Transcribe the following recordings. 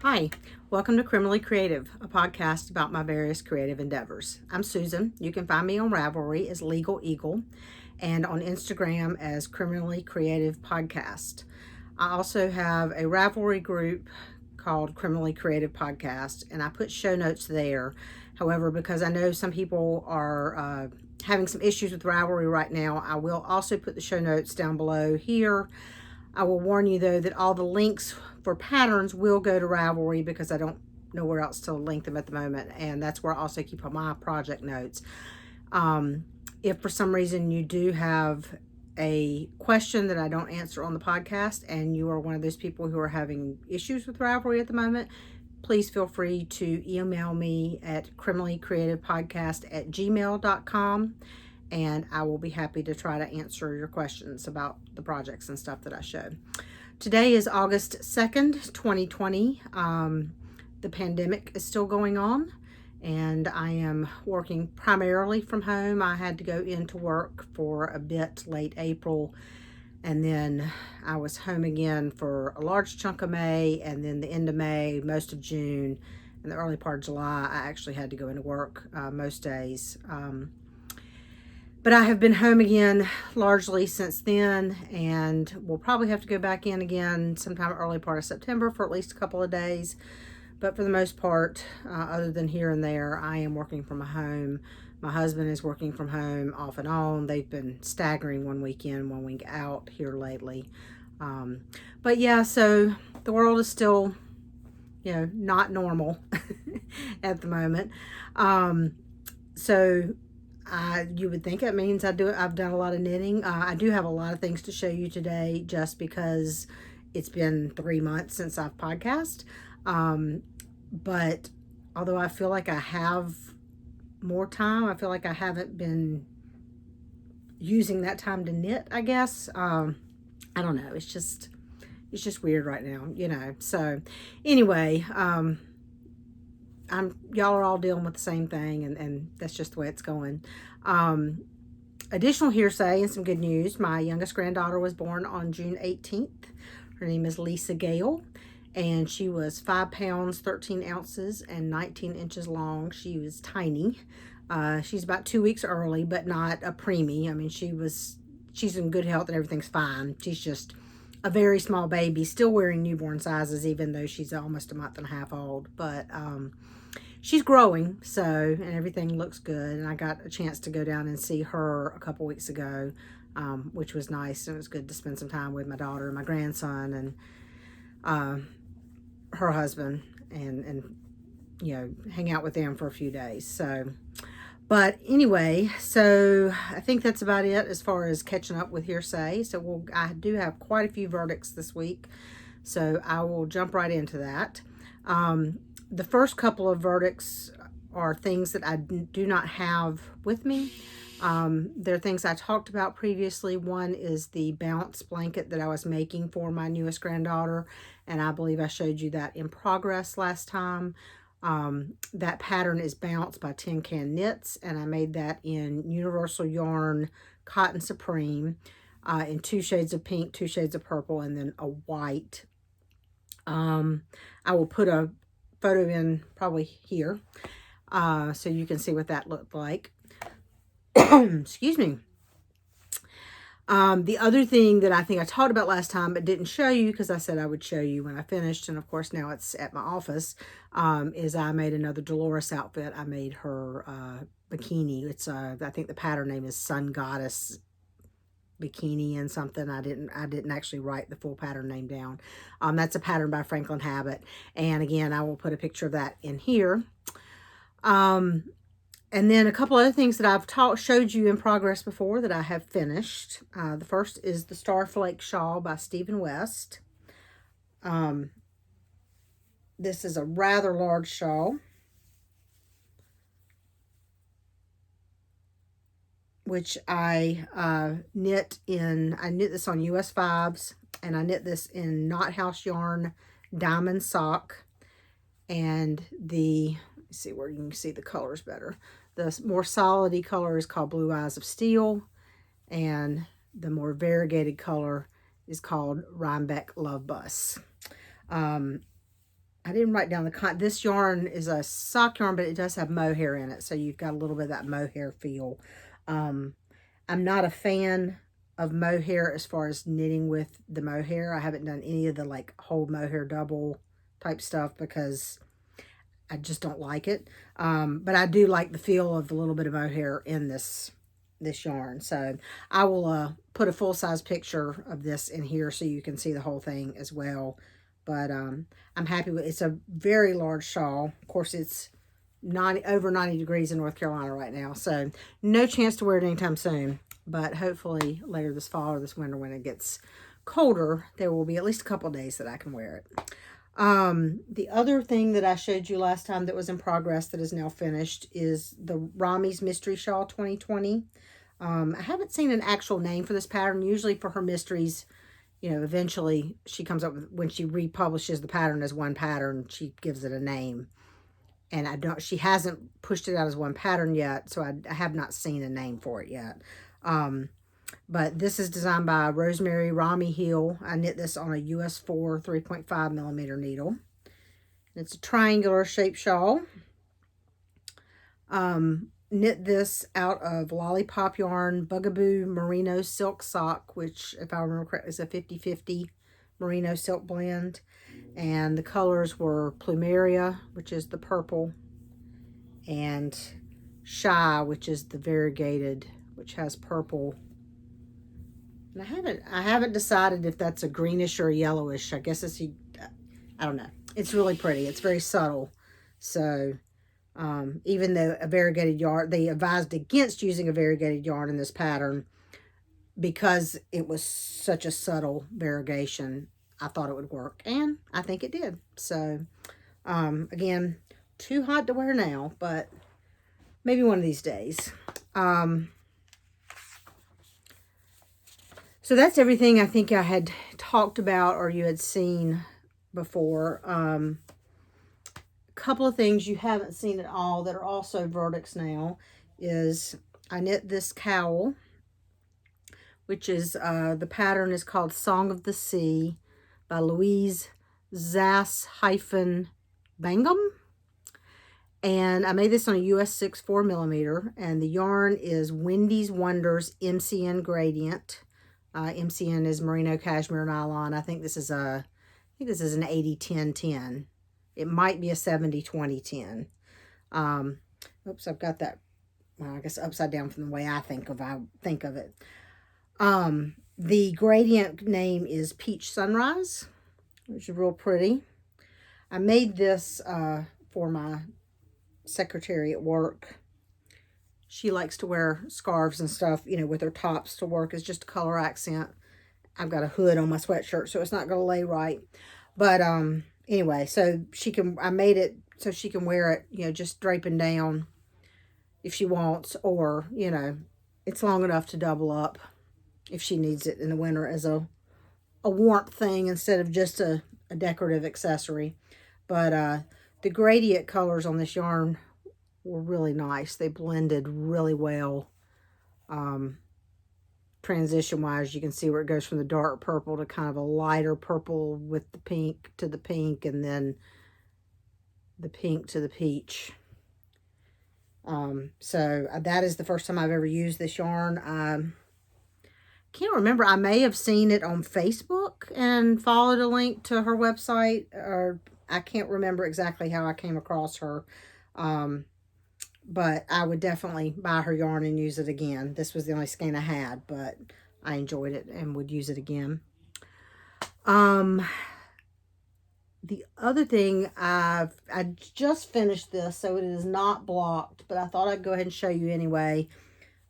Hi, welcome to Criminally Creative, a podcast about my various creative endeavors. I'm Susan. You can find me on Ravelry as Legal Eagle and on Instagram as Criminally Creative Podcast. I also have a Ravelry group called Criminally Creative Podcast, and I put show notes there. However, because I know some people are having some issues with Ravelry right now, I will also put the show notes down below here. I will warn you though that all the links for patterns will go to Ravelry because I don't know where else to link them at the moment, and that's where I also keep all my project notes. If for some reason you do have a question that I don't answer on the podcast and you are one of those people who are having issues with Ravelry at the moment, please feel free to email me at criminallycreativepodcast@gmail.com, and I will be happy to try to answer your questions about the projects and stuff that I show. Today is August 2nd, 2020. The pandemic is still going on, and I am working primarily from home. I had to go into work for a bit late April, and then I was home again for a large chunk of May, and then the end of May, most of June, and the early part of July, I actually had to go into work most days. But I have been home again largely since then, and we'll probably have to go back in again sometime early part of September for at least a couple of days. But for the most part, other than here and there, I am working from home. My husband is working from home off and on. They've been staggering one week in, one week out here lately. But yeah, so the world is still, not normal at the moment. So you would think it means I've done a lot of knitting. I do have a lot of things to show you today just because it's been 3 months since I've podcast. But although I feel like I have more time, I feel like I haven't been using that time to knit, I guess. I don't know. It's just weird right now, So anyway, y'all are all dealing with the same thing, and that's just the way it's going. Additional hearsay and some good news. My youngest granddaughter was born on June 18th. Her name is Lisa Gale, and she was 5 pounds, 13 ounces, and 19 inches long. She was tiny. She's about 2 weeks early, but not a preemie. I mean, she's in good health and everything's fine. She's just a very small baby, still wearing newborn sizes, even though she's almost a month and a half old. But she's growing, and everything looks good. And I got a chance to go down and see her a couple weeks ago, which was nice. And it was good to spend some time with my daughter and my grandson and her husband and hang out with them for a few days. But anyway, so I think that's about it as far as catching up with hearsay. So I do have quite a few verdicts this week, so I will jump right into that. The first couple of verdicts are things that I do not have with me. They're things I talked about previously. One is the bounce blanket that I was making for my newest granddaughter, and I believe I showed you that in progress last time. That pattern is Bounce by Tin Can Knits, and I made that in Universal Yarn Cotton Supreme in 2 shades of pink, 2 shades of purple, and then a white. I will put a photo in probably here so you can see what that looked like. Excuse me. The other thing that I think I talked about last time but didn't show you because I said I would show you when I finished, and of course now it's at my office, is I made another Dolores outfit. I made her bikini. It's I think the pattern name is Sun Goddess Bikini and something. I didn't actually write the full pattern name down. That's a pattern by Franklin Habit, and again I will put a picture of that in here. And then a couple other things that I've showed you in progress before that I have finished. The first is the Starflake Shawl by Stephen West. This is a rather large shawl, which I knit this on US 5s, and I knit this in Knot House Yarn Diamond Sock, and let's see where you can see the colors better. The more solid color is called Blue Eyes of Steel, and the more variegated color is called Rhinebeck Love Bus. I didn't write down this yarn is a sock yarn, but it does have mohair in it. So you've got a little bit of that mohair feel. I'm not a fan of mohair as far as knitting with the mohair. I haven't done any of the like whole mohair double type stuff because I just don't like it. But I do like the feel of the little bit of mohair in this yarn. So I will put a full-size picture of this in here so you can see the whole thing as well. But I'm happy with it. It's a very large shawl. Of course, it's over 90 degrees in North Carolina right now. So no chance to wear it anytime soon. But hopefully later this fall or this winter when it gets colder, there will be at least a couple days that I can wear it. The other thing that I showed you last time that was in progress that is now finished is the Romery's Mystery Shawl 2020. I haven't seen an actual name for this pattern. Usually for her mysteries, you know, eventually she comes up with, when she republishes the pattern as one pattern, she gives it a name. And she hasn't pushed it out as one pattern yet, so I have not seen a name for it yet. But this is designed by Rosemary Rami Hill. I knit this on a US 4 3.5 millimeter needle. It's a triangular shaped shawl. Knit this out of Lollipop yarn, Bugaboo Merino Silk Sock, which, if I remember correctly, is a 50-50 merino silk blend. And the colors were Plumeria, which is the purple, and Shy, which is the variegated, which has purple. And I haven't decided if that's a greenish or a yellowish. I guess it's, I don't know. It's really pretty. It's very subtle. So even though a variegated yarn, they advised against using a variegated yarn in this pattern because it was such a subtle variegation. I thought it would work, and I think it did. So again, too hot to wear now, but maybe one of these days. So that's everything I think I had talked about or you had seen before. A couple of things you haven't seen at all that are also verdicts now is I knit this cowl, which is, the pattern is called Song of the Sea by Louise Zass-Bangham. And I made this on a US 6 4 millimeter, and the yarn is Wendy's Wonders MCN Gradient. MCN is merino cashmere nylon. I think this is an 80-10-10. It might be a 70-20-10. Oops, I've got that, well, I guess upside down from the way I think of it. The gradient name is Peach Sunrise, which is real pretty. I made this for my secretary at work. She likes to wear scarves and stuff, you know, with her tops to work as just a color accent. I've got a hood on my sweatshirt, so it's not going to lay right. But anyway, so I made it so she can wear it, you know, just draping down if she wants, or, you know, it's long enough to double up if she needs it in the winter as a warmth thing instead of just a decorative accessory. But the gradient colors on this yarn were really nice. They blended really well. Transition wise, you can see where it goes from the dark purple to kind of a lighter purple with the pink to the pink, and then the pink to the peach. So that is the first time I've ever used this yarn. Can't remember. I may have seen it on Facebook and followed a link to her website, or I can't remember exactly how I came across her. But I would definitely buy her yarn and use it again. This was the only skein I had, but I enjoyed it and would use it again. The other thing, I just finished this, so it is not blocked, but I thought I'd go ahead and show you anyway,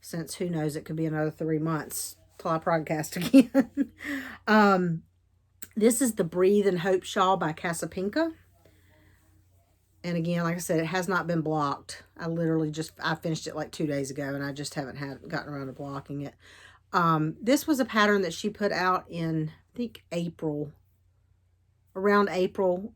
since who knows, it could be another 3 months till I podcast again. This is the Breathe and Hope Shawl by Casapinka. And again, like I said, it has not been blocked. I finished it like 2 days ago, and I just haven't gotten around to blocking it. This was a pattern that she put out in, I think, around April,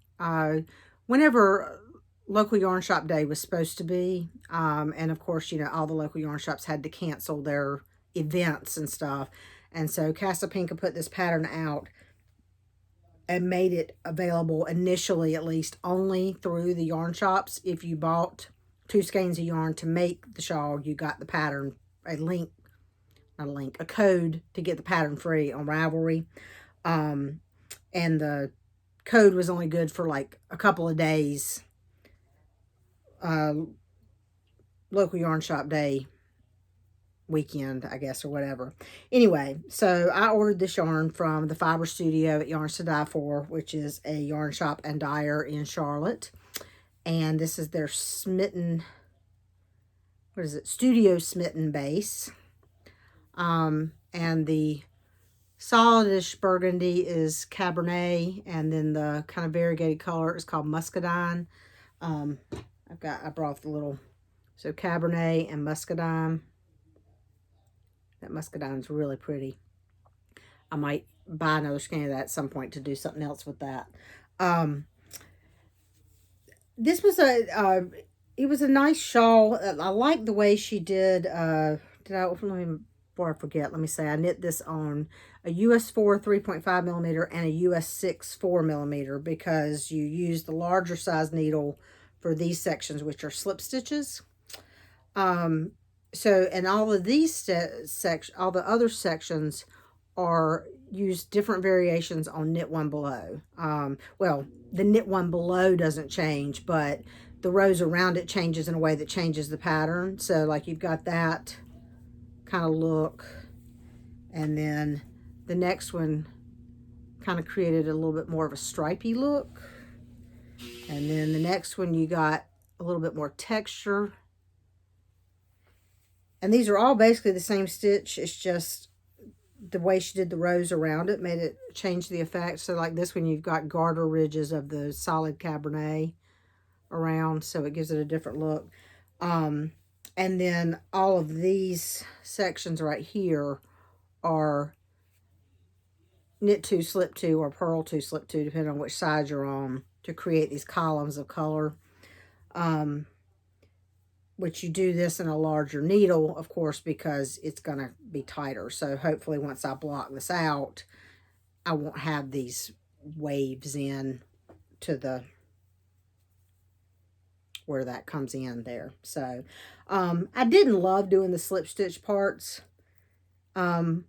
whenever local yarn shop day was supposed to be. And of course, you know, all the local yarn shops had to cancel their events and stuff. And so Casapinka put this pattern out and made it available initially, at least, only through the yarn shops. If you bought 2 skeins of yarn to make the shawl, you got the pattern, a code to get the pattern free on Ravelry. And the code was only good for like a couple of days. Local yarn shop day weekend, I guess, or whatever. Anyway, so I ordered this yarn from the Fiber Studio at Yarns to Die For, which is a yarn shop and dyer in Charlotte. And this is their Smitten, what is it? Studio Smitten base. And the solidish burgundy is Cabernet, and then the kind of variegated color is called Muscadine. I brought the little, so Cabernet and Muscadine. That Muscadine's really pretty. I might buy another skein of that at some point to do something else with that. This was it was a nice shawl. I like the way she did, before I forget, let me say, I knit this on a US 4 3.5 millimeter and a US 6 4 millimeter, because you use the larger size needle for these sections, which are slip stitches. So, and all of these all the other sections are use different variations on knit one below. Well, the knit one below doesn't change, but the rows around it changes in a way that changes the pattern. So like you've got that kind of look, and then the next one kind of created a little bit more of a stripy look, and then the next one you got a little bit more texture. And these are all basically the same stitch. It's just the way she did the rows around it made it change the effect. So like this one, you've got garter ridges of the solid Cabernet around, so it gives it a different look. And then all of these sections right here are knit 2, slip 2, or purl 2, slip 2, depending on which side you're on, to create these columns of color. Which you do this in a larger needle, of course, because it's going to be tighter. So hopefully once I block this out, I won't have these waves in to the, where that comes in there. So I didn't love doing the slip stitch parts. I mean,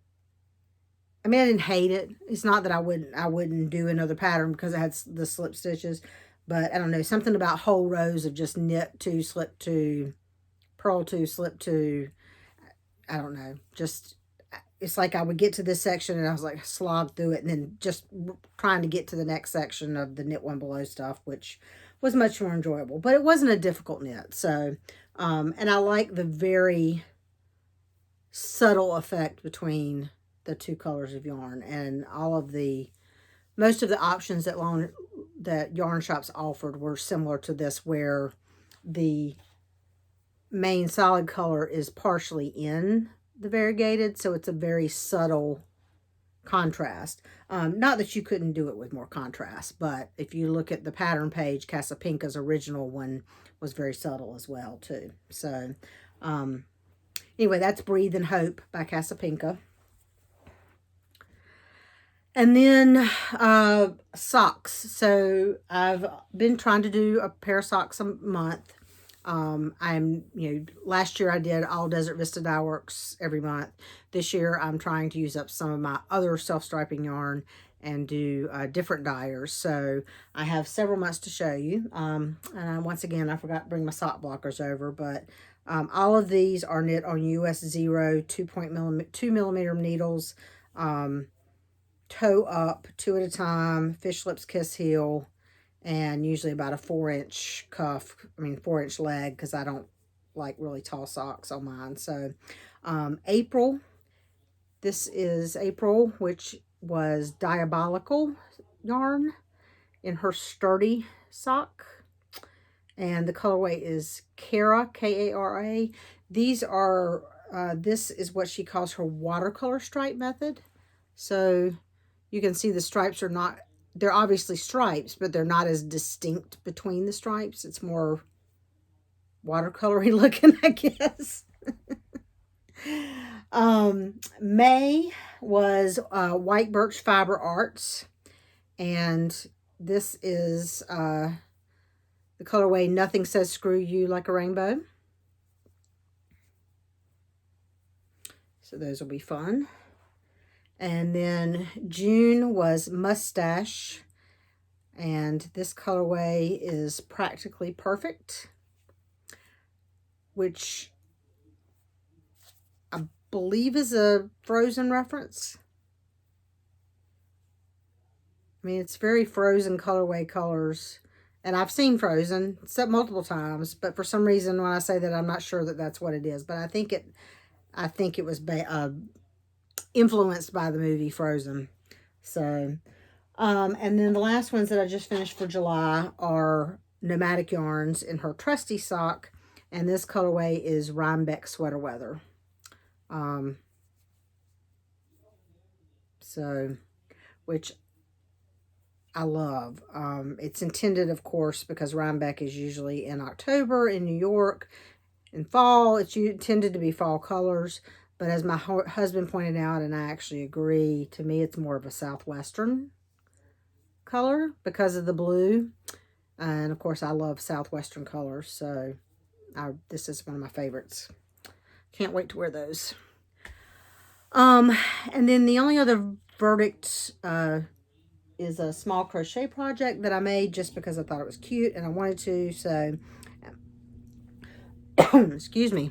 I didn't hate it. It's not that I wouldn't do another pattern because it had the slip stitches, but I don't know, something about whole rows of just knit 2, slip 2, purl 2, slip 2. I don't know. Just, it's like I would get to this section and I was like slog through it, and then just trying to get to the next section of the knit one below stuff, which was much more enjoyable. But it wasn't a difficult knit. So, and I like the very subtle effect between the 2 colors of yarn, and all of the, most of the options that yarn shops offered were similar to this, where the main solid color is partially in the variegated, so it's a very subtle contrast. Not that you couldn't do it with more contrast, but if you look at the pattern page, Casapinka's original one was very subtle as well too. So anyway, that's Breathe and Hope by Casapinka. And then socks. So I've been trying to do a pair of socks a month. Last year I did all Desert Vista Dye Works every month. This year I'm trying to use up some of my other self-striping yarn and do different dyers. So I have several months to show you. And once again, I forgot to bring my sock blockers over, but all of these are knit on US 0 2 millimeter needles, toe up, 2 at a time, fish lips kiss heel, and usually about a 4-inch cuff, 4-inch leg, because I don't like really tall socks on mine. So April, this is April, which was Diabolical yarn in her sturdy sock, and the colorway is Kara, K-A-R-A. These are, this is what she calls her watercolor stripe method. So you can see the stripes are not, they're obviously stripes, but they're not as distinct between the stripes. It's more watercolory looking, I guess. May was White Birch Fiber Arts, And this is the colorway Nothing Says Screw You Like a Rainbow. So those will be fun. And then June was Mustache. And this colorway is Practically Perfect, which I believe is a Frozen reference. I mean, it's very Frozen colorway colors. And I've seen Frozen multiple times, but for some reason when I say that, I'm not sure that that's what it is. But I think it was influenced by the movie Frozen. So, and then the last ones that I just finished for July are Nomadic Yarns in her Trusty Sock. And this colorway is Rhinebeck Sweater Weather. So, which I love. It's intended, of course, because Rhinebeck is usually in October in New York. In fall, it's intended to be fall colors. But as my husband pointed out, and I actually agree, to me it's more of a Southwestern color because of the blue. And, of course, I love Southwestern colors. So, this is one of my favorites. Can't wait to wear those. And then the only other verdict is a small crochet project that I made just because I thought it was cute and I wanted to. So, excuse me.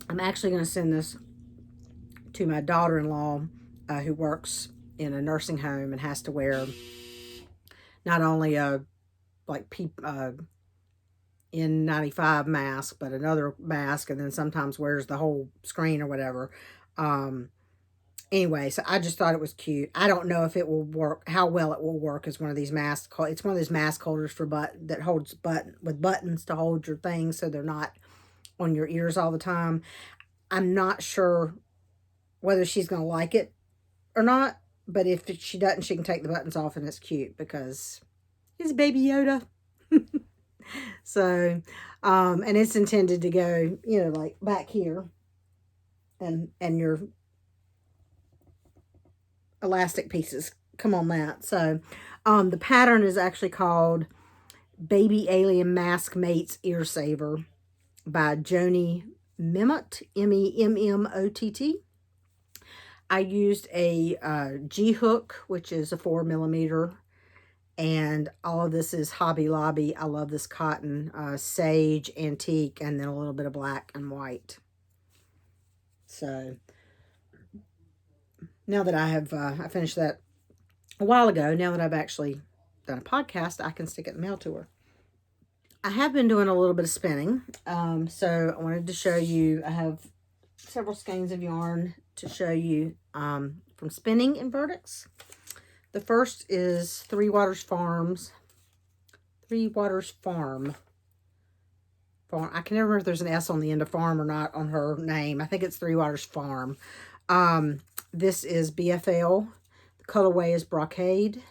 I'm actually going to send this to my daughter-in-law who works in a nursing home and has to wear not only a N95 mask, but another mask, and then sometimes wears the whole screen or whatever. Anyway, so I just thought it was cute. I don't know if it will work, how well it will work as one of these masks. It's one of those mask holders that holds with buttons to hold your things so they're not on your ears all the time. I'm not sure whether she's going to like it or not, but if she doesn't, she can take the buttons off and it's cute because it's Baby Yoda. So, and it's intended to go, like back here and your elastic pieces come on that. So, the pattern is actually called Baby Alien Mask Mates Ear Saver by Joni Memmott, Memmott. I used a G-hook, which is a 4mm, and all of this is Hobby Lobby. I love this cotton, sage, antique, and then a little bit of black and white. So, now that I have, I finished that a while ago, now that I've actually done a podcast, I can stick it in the mail to her. I have been doing a little bit of spinning, so I wanted to show you, I have several skeins of yarn to show you from spinning in verdicts. The first is Three Waters Farm. I can never remember if there's an S on the end of farm or not on her name. I think it's Three Waters Farm. This is BFL. The colorway is Brocade.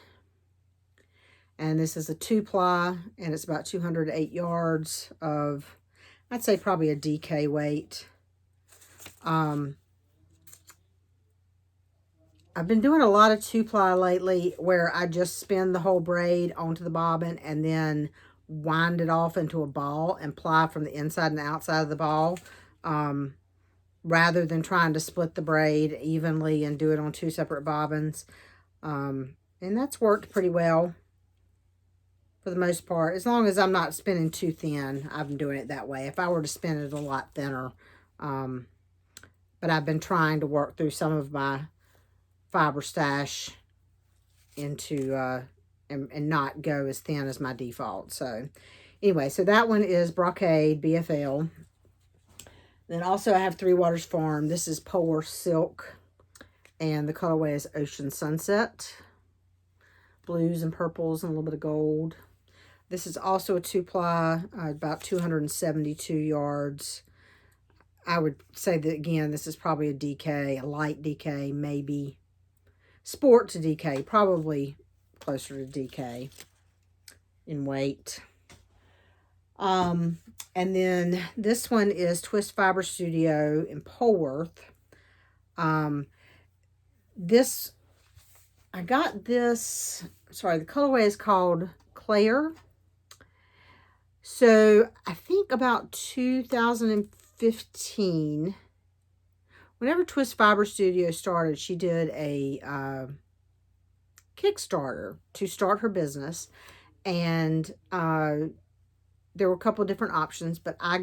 And this is a 2-ply, and it's about 208 yards of, I'd say probably a DK weight. I've been doing a lot of 2-ply lately where I just spin the whole braid onto the bobbin and then wind it off into a ball and ply from the inside and the outside of the ball, rather than trying to split the braid evenly and do it on 2 separate bobbins. And that's worked pretty well for the most part. As long as I'm not spinning too thin, I've been doing it that way. If I were to spin it a lot thinner, but I've been trying to work through some of my fiber stash into and not go as thin as my default. So anyway, so that one is Brocade BFL. Then also I have Three Waters Farm. This is Polar Silk, and the colorway is Ocean Sunset. Blues and purples and a little bit of gold. This is also a 2-ply, about 272 yards. I would say that, again, this is probably a DK, a light DK, maybe sport to DK, probably closer to DK in weight. And then this one is Twist Fiber Studio in Polworth. this, I got this, sorry, the colorway is called Claire. So I think about 2015, whenever Twist Fiber Studio started, she did a Kickstarter to start her business. And there were a couple of different options, but I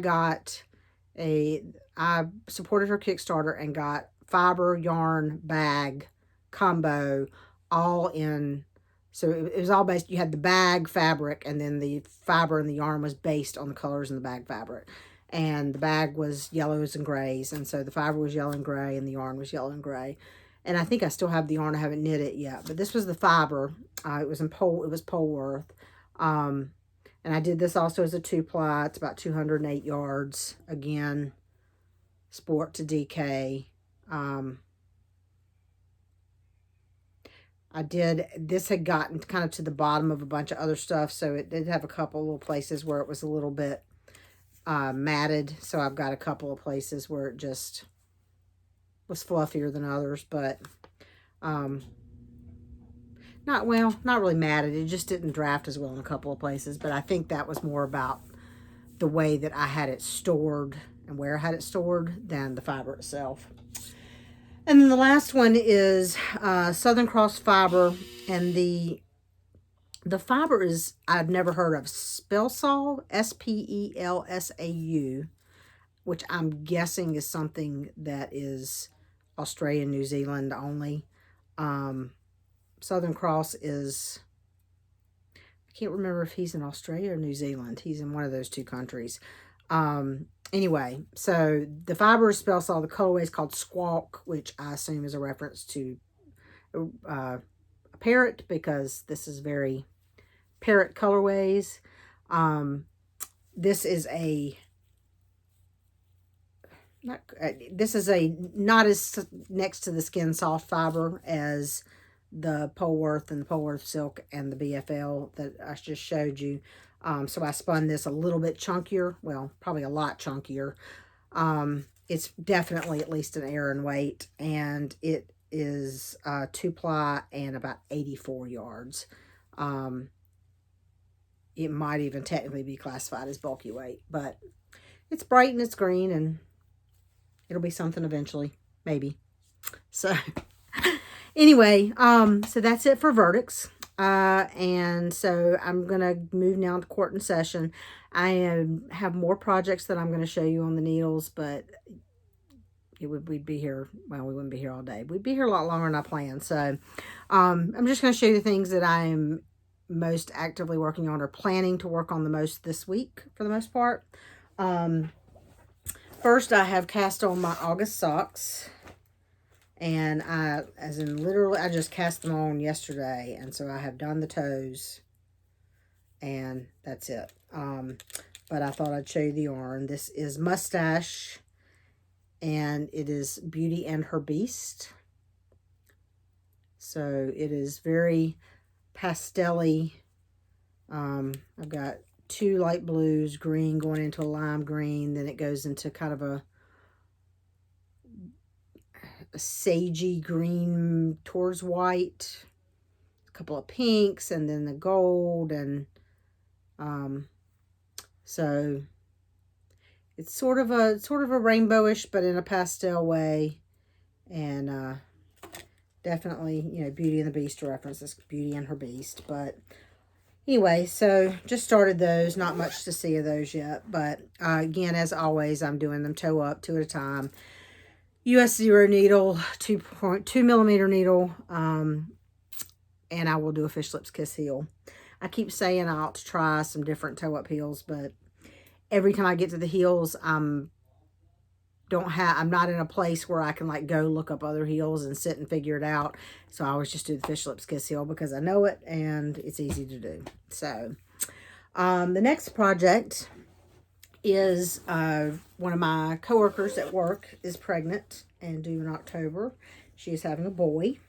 supported her Kickstarter and got fiber, yarn, bag, combo, all in. So it was all based, you had the bag fabric, and then the fiber and the yarn was based on the colors in the bag fabric. And the bag was yellows and grays, and so the fiber was yellow and gray, and the yarn was yellow and gray. And I think I still have the yarn. I haven't knit it yet, but this was the fiber. It was Polworth. And I did this also as a 2-ply. It's about 208 yards. Again, sport to DK. This had gotten kind of to the bottom of a bunch of other stuff, so it did have a couple little places where it was a little bit matted. So I've got a couple of places where it just was fluffier than others, but not really matted. It just didn't draft as well in a couple of places, but I think that was more about the way that I had it stored and where I had it stored than the fiber itself. And then the last one is Southern Cross fiber, and the fiber is, I've never heard of, Spelsau, Spelsau, which I'm guessing is something that is Australia, New Zealand only. Southern Cross is, I can't remember if he's in Australia or New Zealand. He's in one of those two countries. Anyway, so the fiber is Spelsau. The colorway is called Squawk, which I assume is a reference to a parrot, because this is very parrot colorways. This is not as next to the skin soft fiber as the Polworth and the Polworth silk and the BFL that I just showed you. So I spun this a little bit chunkier, well, probably a lot chunkier. It's definitely at least an Aran weight, and it is 2-ply and about 84 yards. It might even technically be classified as bulky weight, but it's bright and it's green, and it'll be something eventually, maybe. So anyway, so that's it for verdicts. And so I'm going to move now to court and session. I have more projects that I'm going to show you on the needles, but we'd be here, well, we wouldn't be here all day. We'd be here a lot longer than I planned. So, I'm just going to show you the things that I am most actively working on, or planning to work on the most this week, for the most part. First, I have cast on my August socks. And I just cast them on yesterday. And so I have done the toes. And that's it. But I thought I'd show you the yarn. This is Mustache. And it is Beauty and Her Beast. So it is very pastel-y. I've got 2 light blues, green going into a lime green. Then it goes into kind of a sagey green towards white, a couple of pinks, and then the gold. And so it's sort of a rainbowish, but in a pastel way. And definitely, you know, Beauty and the Beast references, Beauty and Her Beast. But anyway, so just started those. Not much to see of those yet, but again, as always, I'm doing them toe up, 2 at a time. US 0 needle, 2.2 millimeter needle, and I will do a Fish Lips Kiss heel. I keep saying I ought to try some different toe-up heels, but every time I get to the heels, I'm not in a place where I can like go look up other heels and sit and figure it out. So I always just do the Fish Lips Kiss heel because I know it and it's easy to do. So the next project is one of my coworkers at work is pregnant and due in October. She is having a boy.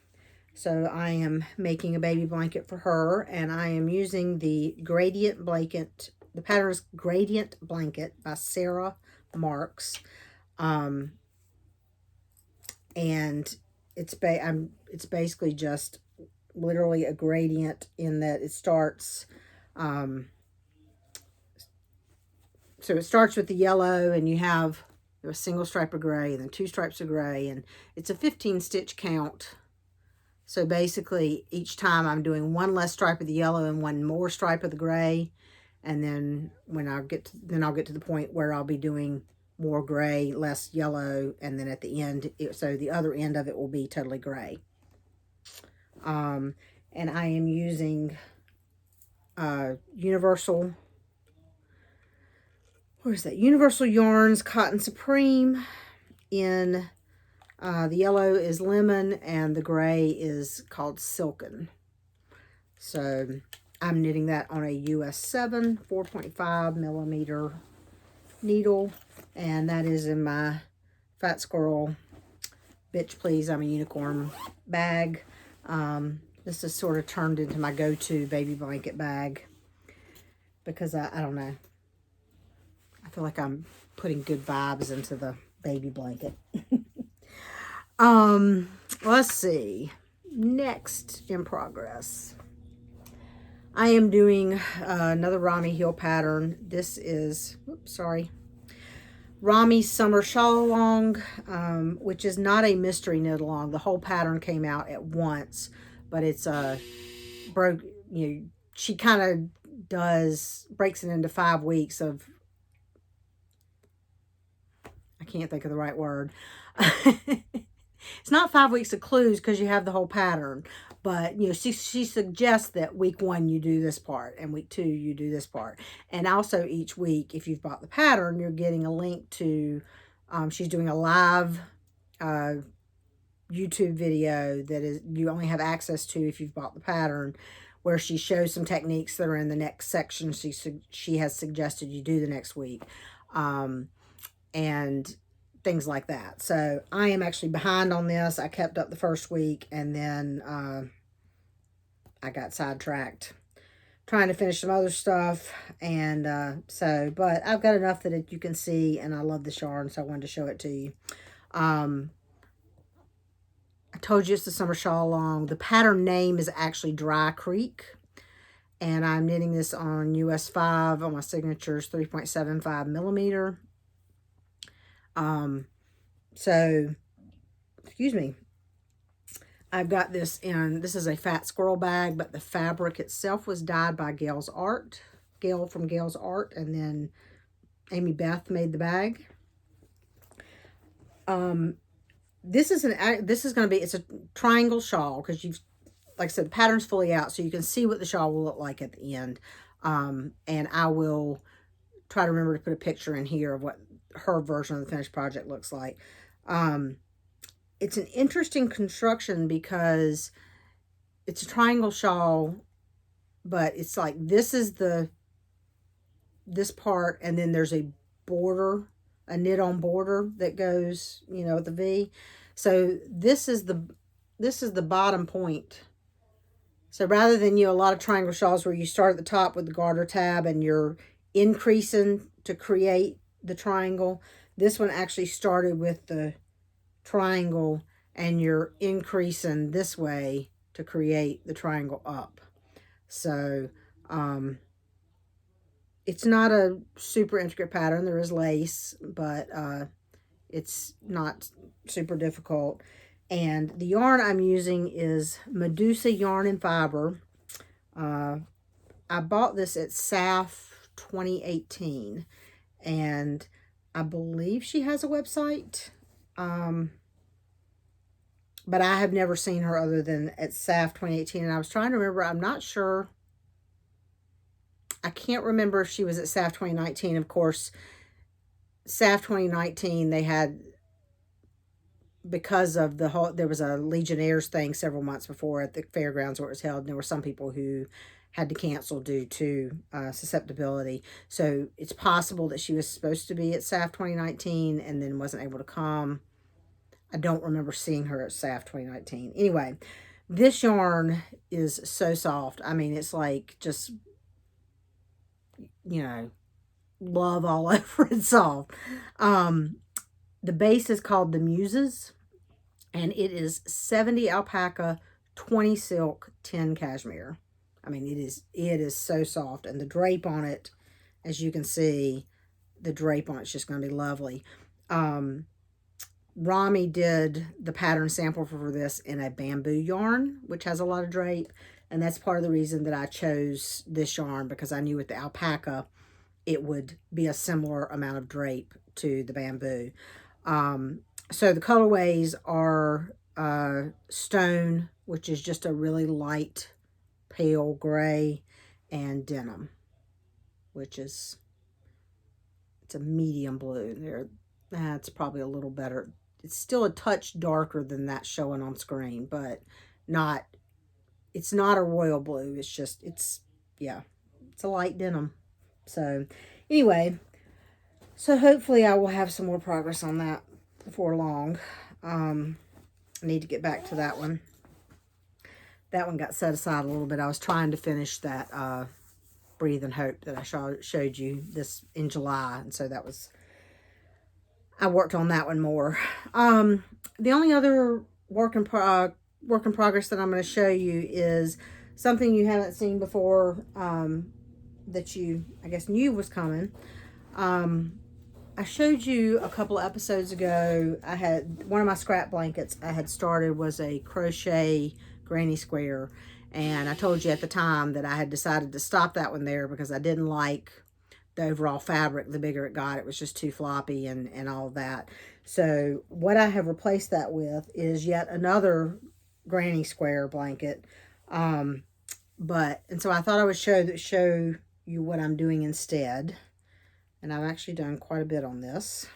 So I am making a baby blanket for her, and I am using the Gradient Blanket. The pattern is Gradient Blanket by Sarah Marks. And it's basically just literally a gradient in that it starts, so it starts with the yellow, and you have a single stripe of gray and then 2 stripes of gray, and it's a 15 stitch count. So basically each time I'm doing 1 less stripe of the yellow and 1 more stripe of the gray, and then when I'll get to the point where I'll be doing more gray, less yellow, and then at the end, so the other end of it will be totally gray. And I am using Universal, where is that? Universal Yarns Cotton Supreme. In the yellow is Lemon, and the gray is called Silken. So I'm knitting that on a US 7 4.5 millimeter needle, and that is in my Fat Squirrel Bitch Please I'm a Unicorn bag. This has sort of turned into my go-to baby blanket bag because I don't know, I feel like I'm putting good vibes into the baby blanket. Let's see. Next in progress, I am doing another Rami heel pattern. This is, Rami's Summershaw Along, which is not a mystery knit along. The whole pattern came out at once, but it's she kind of breaks it into 5 weeks of, I can't think of the right word. It's not 5 weeks of clues because you have the whole pattern, but she suggests that week 1 you do this part and week 2 you do this part, and also each week, if you've bought the pattern, you're getting a link to she's doing a live YouTube video that is you only have access to if you've bought the pattern, where she shows some techniques that are in the next section she has suggested you do the next week, and things like that. So I am actually behind on this. I kept up the first week, and then I got sidetracked trying to finish some other stuff, and but I've got enough that you can see, and I love this yarn, so I wanted to show it to you. I told you it's the Summershaw Along. The pattern name is actually Dry Creek, and I'm knitting this on US 5 on my signatures 3.75 millimeter. So, excuse me, I've got this this is a Fat Squirrel bag, but the fabric itself was dyed by Gail from Gail's Art, and then Amy Beth made the bag. This is going to be, it's a triangle shawl, because like I said, the pattern's fully out, so you can see what the shawl will look like at the end. And I will try to remember to put a picture in here of what her version of the finished project looks like. It's an interesting construction because it's a triangle shawl, but it's like this part, and then there's a border, a knit on border that goes, at the V. So this is the bottom point. So rather than a lot of triangle shawls where you start at the top with the garter tab and you're increasing to create the triangle, this one actually started with the triangle and you're increasing this way to create the triangle up. So it's not a super intricate pattern. There is lace, but it's not super difficult. And the yarn I'm using is Medusa Yarn and Fiber. I bought this at SAF 2018, and I believe she has a website, but I have never seen her other than at SAF 2018, and I was trying to remember, I'm not sure, I can't remember if she was at SAF 2019. Of course, SAF 2019, they had, because of the whole, there was a Legionnaires thing several months before at the fairgrounds where it was held, and there were some people who had to cancel due to susceptibility. So it's possible that she was supposed to be at SAF 2019 and then wasn't able to come. I don't remember seeing her at SAF 2019. Anyway, this yarn is so soft. I mean, it's like just, love all over it soft. The base is called the Muses, And it is 70 alpaca, 20 silk, 10 cashmere. I mean, it is so soft. And the drape on it, as you can see, the drape on it's just going to be lovely. Rami did the pattern sample for this in a bamboo yarn, which has a lot of drape. And that's part of the reason that I chose this yarn, because I knew with the alpaca, it would be a similar amount of drape to the bamboo. So the colorways are stone, which is just a really light pale gray, and denim, which is, it's a medium blue. There, that's probably a little better. It's still a touch darker than that showing on screen, but not, it's not a royal blue. It's just, yeah, it's a light denim. So anyway, so hopefully I will have some more progress on that before long. I need to get back to that one. That one got set aside a little bit. I was trying to finish that Breathe and Hope that I showed you this in July. And so that was, I worked on that one more. The only other work in progress that I'm going to show you is something you haven't seen before, that you, I guess, knew was coming. I showed you a couple of episodes ago, I had, one of my scrap blankets I had started was a crochet granny square. And I told you at the time that I had decided to stop that one there because I didn't like the overall fabric. The bigger it got, it was just too floppy and all of that. So what I have replaced that with is yet another granny square blanket. And so I thought I would show you what I'm doing instead. And I've actually done quite a bit on this.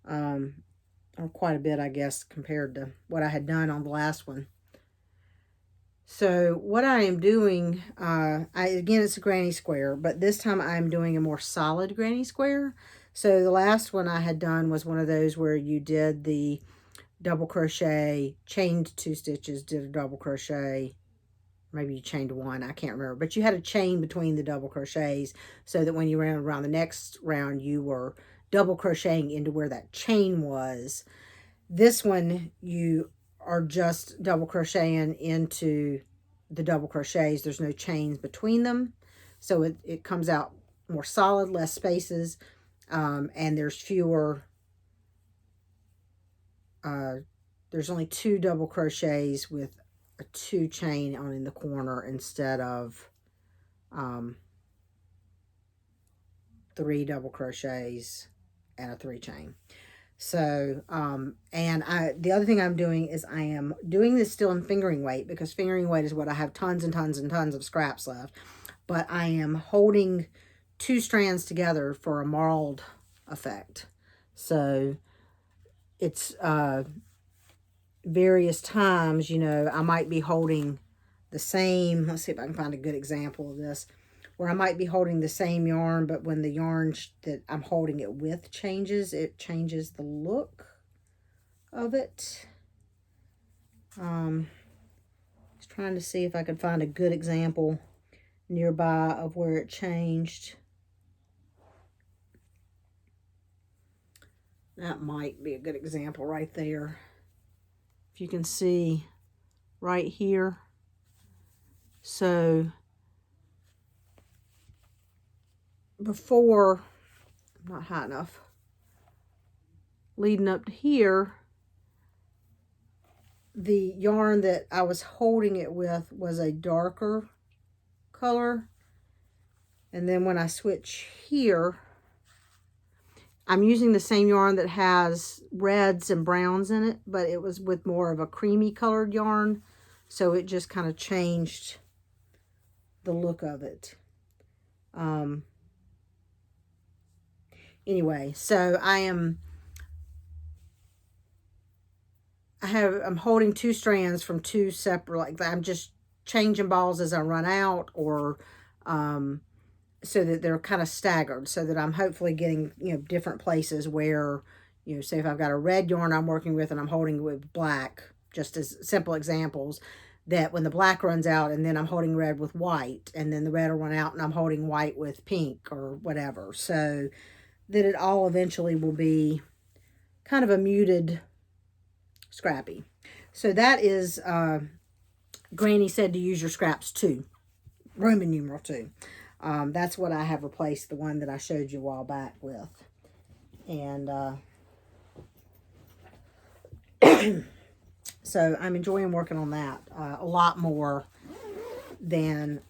Or quite a bit, I guess, compared to what I had done on the last one. So what I am doing, again, it's a granny square, but this time I'm doing a more solid granny square. So the last one I had done was one of those where you did the double crochet, chained 2 stitches, did a double crochet. Maybe you chained 1, I can't remember. But you had a chain between the double crochets so that when you ran around the next round, you were double crocheting into where that chain was. This one, you are just double crocheting into the double crochets. There's no chains between them. So it comes out more solid, less spaces, and there's fewer, there's only 2 double crochets with a 2 chain on in the corner instead of 3 double crochets and a 3 chain. So, and the other thing I'm doing is I am doing this still in fingering weight, because fingering weight is what I have tons and tons and tons of scraps left. But I am holding 2 strands together for a marled effect. So it's various times, you know, I might be holding the same, let's see if I can find a good example of this, where I might be holding the same yarn, but when the yarn that I'm holding it with changes, it changes the look of it. Just trying to see if I could find a good example nearby of where it changed. That might be a good example right there. If you can see right here. So before, not high enough, leading up to here, the yarn that I was holding it with was a darker color. And then when I switch here, I'm using the same yarn that has reds and browns in it, but it was with more of a creamy colored yarn. So it just kind of changed the look of it. Anyway, so I'm holding 2 strands from 2 separate, like I'm just changing balls as I run out, or so that they're kind of staggered, so that I'm hopefully getting, you know, different places where, you know, say if I've got a red yarn I'm working with and I'm holding with black, just as simple examples, that when the black runs out and then I'm holding red with white, and then the red will run out and I'm holding white with pink or whatever, so that it all eventually will be kind of a muted scrappy. So that is, Granny said to use your scraps 2, Roman numeral 2. That's what I have replaced the one that I showed you a while back with. And so I'm enjoying working on that a lot more than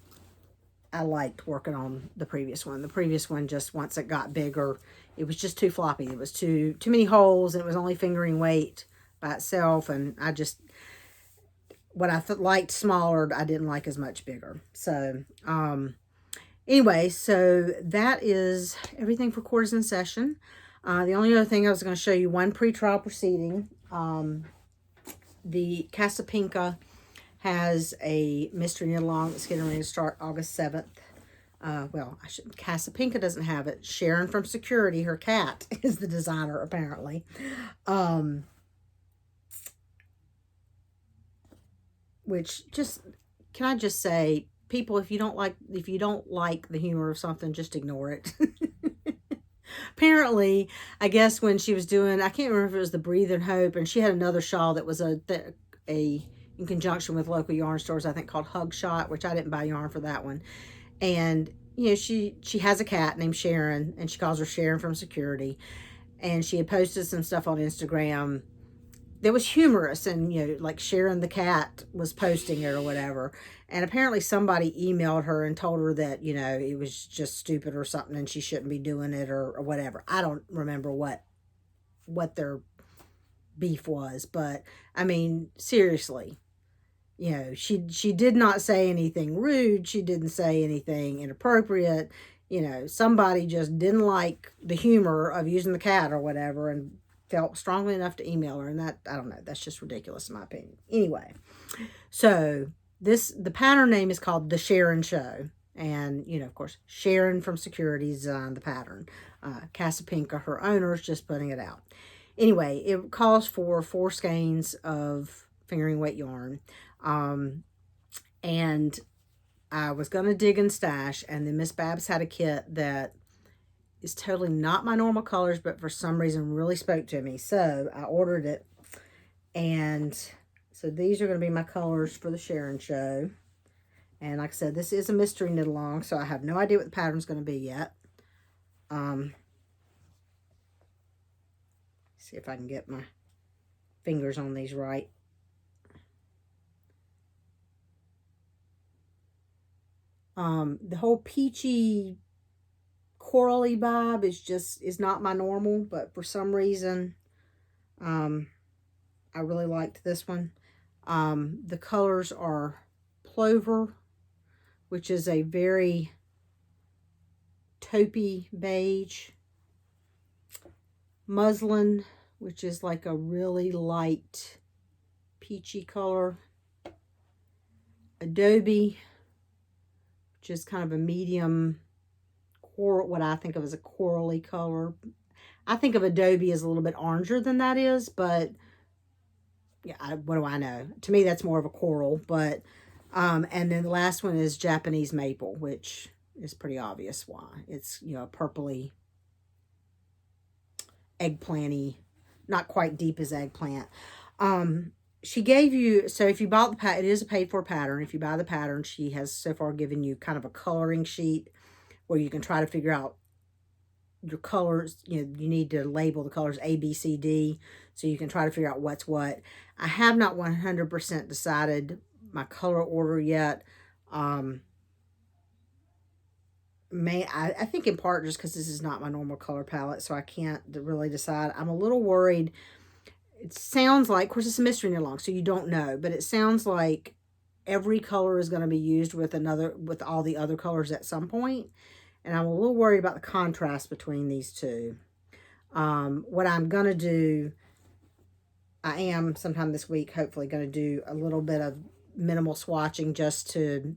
I liked working on the previous one. The previous one, just once it got bigger, it was just too floppy. It was too many holes, and it was only fingering weight by itself. And I just, what I liked smaller, I didn't like as much bigger. So anyway, so that is everything for Quarters in Session. The only other thing I was going to show you, one pre-trial proceeding. The Casapinka has a mystery knit along that's getting ready to start August 7th. Well, Casapinka doesn't have it. Sharon from Security, her cat, is the designer, apparently. Which just, can I just say, people, if you don't like the humor of something, just ignore it. Apparently, I guess when she was doing, I can't remember if it was the Breathe and Hope, and she had another shawl that was in conjunction with local yarn stores, I think called Hug Shot, which I didn't buy yarn for that one. And, you know, she has a cat named Sharon, and she calls her Sharon from Security. And she had posted some stuff on Instagram that was humorous, and, you know, like Sharon the cat was posting it or whatever. And apparently somebody emailed her and told her that, you know, it was just stupid or something and she shouldn't be doing it or whatever. I don't remember what their beef was, but I mean, seriously, you know, she did not say anything rude. She didn't say anything inappropriate. You know, somebody just didn't like the humor of using the cat or whatever and felt strongly enough to email her. And that, I don't know, that's just ridiculous in my opinion. Anyway, so the pattern name is called The Sharon Show. And, you know, of course, Sharon from Security designed the pattern. Casapinka, her owner, is just putting it out. Anyway, it calls for 4 skeins of fingering weight yarn. And I was going to dig and stash, and then Miss Babs had a kit that is totally not my normal colors, but for some reason really spoke to me. So I ordered it. And so these are going to be my colors for the Sharon Show. And like I said, this is a mystery knit along, so I have no idea what the pattern's going to be yet. See if I can get my fingers on these right. The whole peachy corally vibe is not my normal, but for some reason, I really liked this one. The colors are Plover, which is a very taupey beige. Muslin, which is like a really light peachy color. Adobe, which is kind of a medium coral, what I think of as a corally color. I think of Adobe as a little bit oranger than that is, but yeah, what do I know? To me, that's more of a coral. But and then the last one is Japanese Maple, which is pretty obvious why. It's, you know, purpley, eggplanty, not quite deep as eggplant. She gave you, so if you bought the pattern, it is a paid for pattern. If you buy the pattern, she has so far given you kind of a coloring sheet where you can try to figure out your colors. You know, you need to label the colors A, B, C, D, so you can try to figure out what's what. I have not 100% decided my color order yet. I think in part just because this is not my normal color palette, so I can't really decide. I'm a little worried. It sounds like, of course, it's a mystery knit along, so you don't know, but it sounds like every color is going to be used with all the other colors at some point, and I'm a little worried about the contrast between these two. What I'm going to do, I am sometime this week hopefully going to do a little bit of minimal swatching just to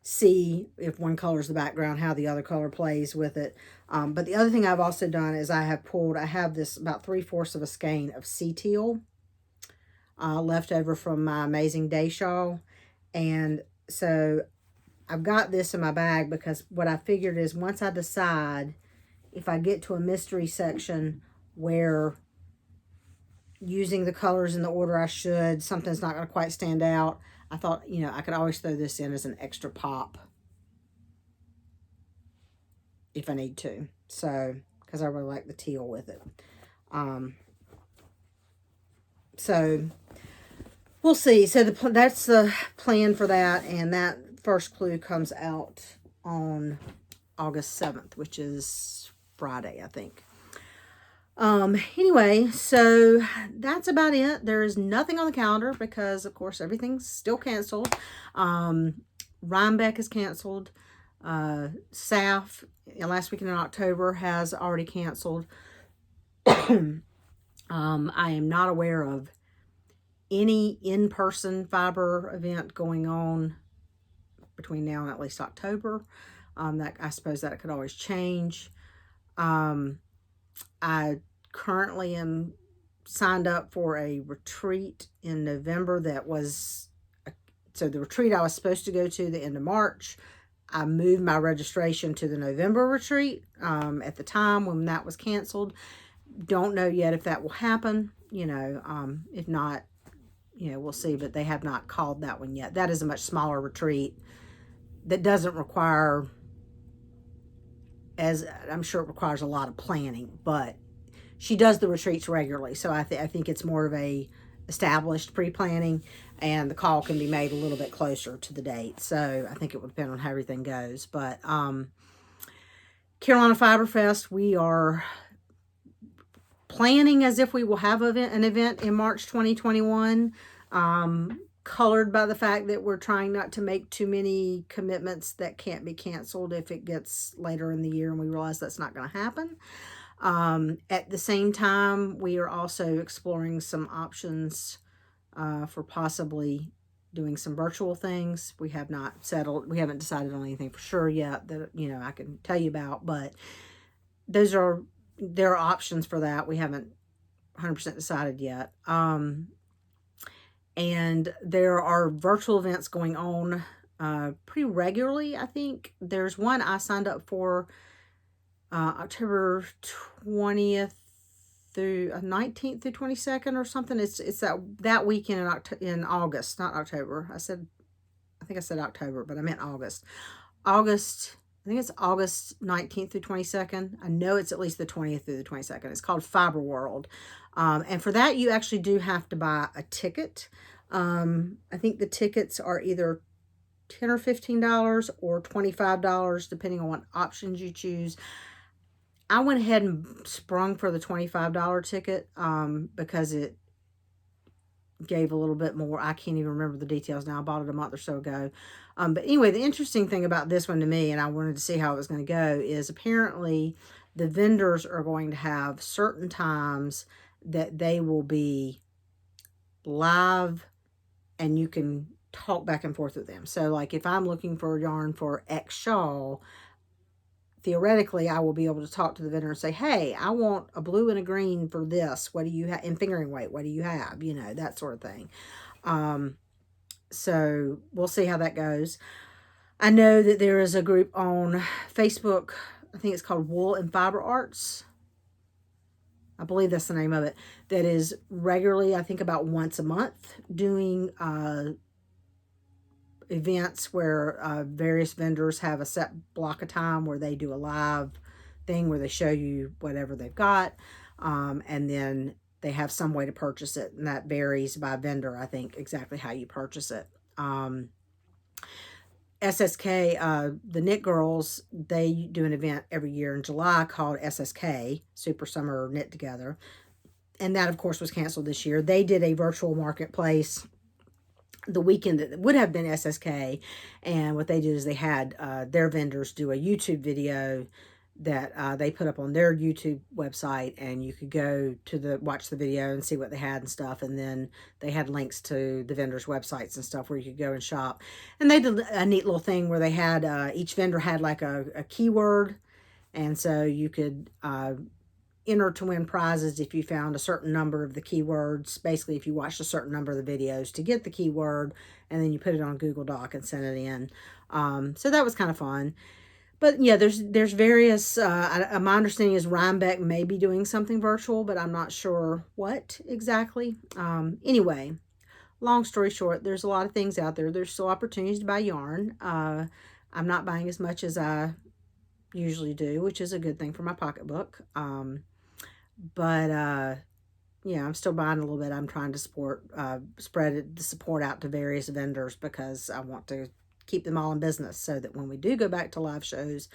see if one color is the background, how the other color plays with it. But the other thing I've also done is I have this about 3/4 of a skein of Sea Teal left over from my Amazing Day shawl. And so I've got this in my bag because what I figured is once I decide if I get to a mystery section where using the colors in the order I should, something's not going to quite stand out, I thought, you know, I could always throw this in as an extra pop if I need to. So, because I really like the teal with it. So, we'll see. So, that's the plan for that. And that first clue comes out on August 7th, which is Friday, I think. Anyway, so that's about it. There is nothing on the calendar because, of course, everything's still canceled. Rhinebeck is canceled. SAF, last weekend in October, has already canceled. I am not aware of any in-person fiber event going on between now and at least October. That I suppose that could always change. I currently am signed up for a retreat in November that was, so the retreat I was supposed to go to the end of March, I moved my registration to the November retreat at the time when that was canceled. Don't know yet if that will happen, you know, if not, you know, we'll see, but they have not called that one yet. That is a much smaller retreat that doesn't require, as I'm sure it requires a lot of planning, but she does the retreats regularly. So I think it's more of a established pre-planning, and the call can be made a little bit closer to the date. So I think it will depend on how everything goes. But Carolina Fiber Fest, we are planning as if we will have an event in March 2021, colored by the fact that we're trying not to make too many commitments that can't be canceled if it gets later in the year and we realize that's not going to happen. At the same time, we are also exploring some options for possibly doing some virtual things. We have not settled, we haven't decided on anything for sure yet that, you know, I can tell you about, but there are options for that. We haven't 100% decided yet. And there are virtual events going on pretty regularly, I think. There's one I signed up for October 20th through 19th through 22nd or something. It's that weekend in August, not October. I think I said October, but I meant August. I think it's August 19th through 22nd. I know it's at least the 20th through the 22nd. It's called Fiber World. And for that, you actually do have to buy a ticket. I think the tickets are either $10 or $15 or $25, depending on what options you choose. I went ahead and sprung for the $25 ticket because it gave a little bit more. I can't even remember the details now. I bought it a month or so ago. But anyway, the interesting thing about this one to me, and I wanted to see how it was going to go, is apparently the vendors are going to have certain times that they will be live and you can talk back and forth with them. So like if I'm looking for yarn for X shawl, theoretically I will be able to talk to the vendor and say, hey, I want a blue and a green for this. What do you have in fingering weight? What do you have? You know, that sort of thing. So we'll see how that goes. I know that there is a group on Facebook, I think it's called Wool and Fiber Arts. I believe that's the name of it, that is regularly, I think about once a month, doing events where various vendors have a set block of time where they do a live thing where they show you whatever they've got, and then they have some way to purchase it, and that varies by vendor, I think, exactly how you purchase it. SSK, the Knit Girls, they do an event every year in July called SSK, Super Summer Knit Together. And that, of course, was canceled this year. They did a virtual marketplace the weekend that would have been SSK. And what they did is they had their vendors do a YouTube video that they put up on their YouTube website, and you could go to watch the video and see what they had and stuff. And then they had links to the vendors' websites and stuff where you could go and shop. And they did a neat little thing where they had each vendor had like a keyword, and so you could enter to win prizes if you found a certain number of the keywords. Basically, if you watched a certain number of the videos to get the keyword, and then you put it on Google Doc and sent it in. So that was kind of fun. But yeah, there's various. My understanding is Rhinebeck may be doing something virtual, but I'm not sure what exactly. Anyway, long story short, there's a lot of things out there. There's still opportunities to buy yarn. I'm not buying as much as I usually do, which is a good thing for my pocketbook. But yeah, I'm still buying a little bit. I'm trying to spread the support out to various vendors because I want to keep them all in business so that when we do go back to live shows,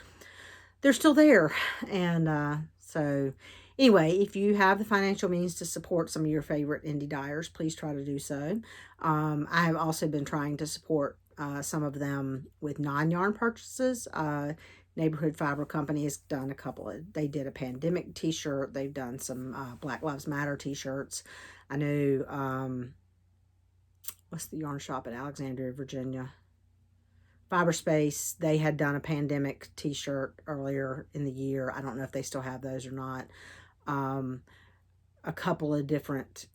they're still there. And so, anyway, if you have the financial means to support some of your favorite indie dyers, please try to do so. I have also been trying to support some of them with non-yarn purchases. Neighborhood Fiber Company has done they did a pandemic t-shirt. They've done some Black Lives Matter t-shirts. I know, what's the yarn shop in Alexandria, Virginia? Fiberspace, they had done a pandemic t-shirt earlier in the year. I don't know if they still have those or not. A couple of different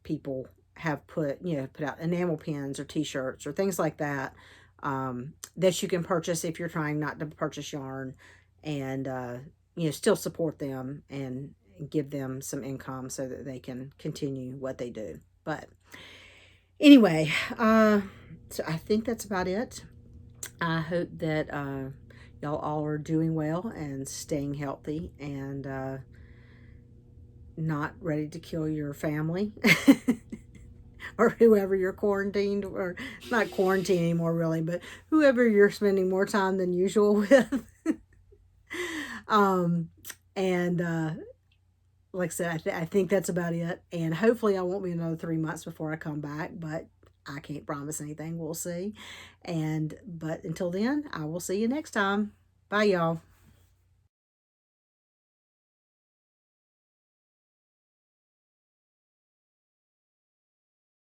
people have put out enamel pins or t-shirts or things like that, that you can purchase if you're trying not to purchase yarn, and still support them and give them some income so that they can continue what they do. But anyway, so I think that's about it. I hope that y'all all are doing well and staying healthy and not ready to kill your family or whoever you're quarantined, or not quarantine anymore really, but whoever you're spending more time than usual with. um, and like I said, I think that's about it. And hopefully I won't be another 3 months before I come back, but I can't promise anything. We'll see. But until then, I will see you next time. Bye, y'all.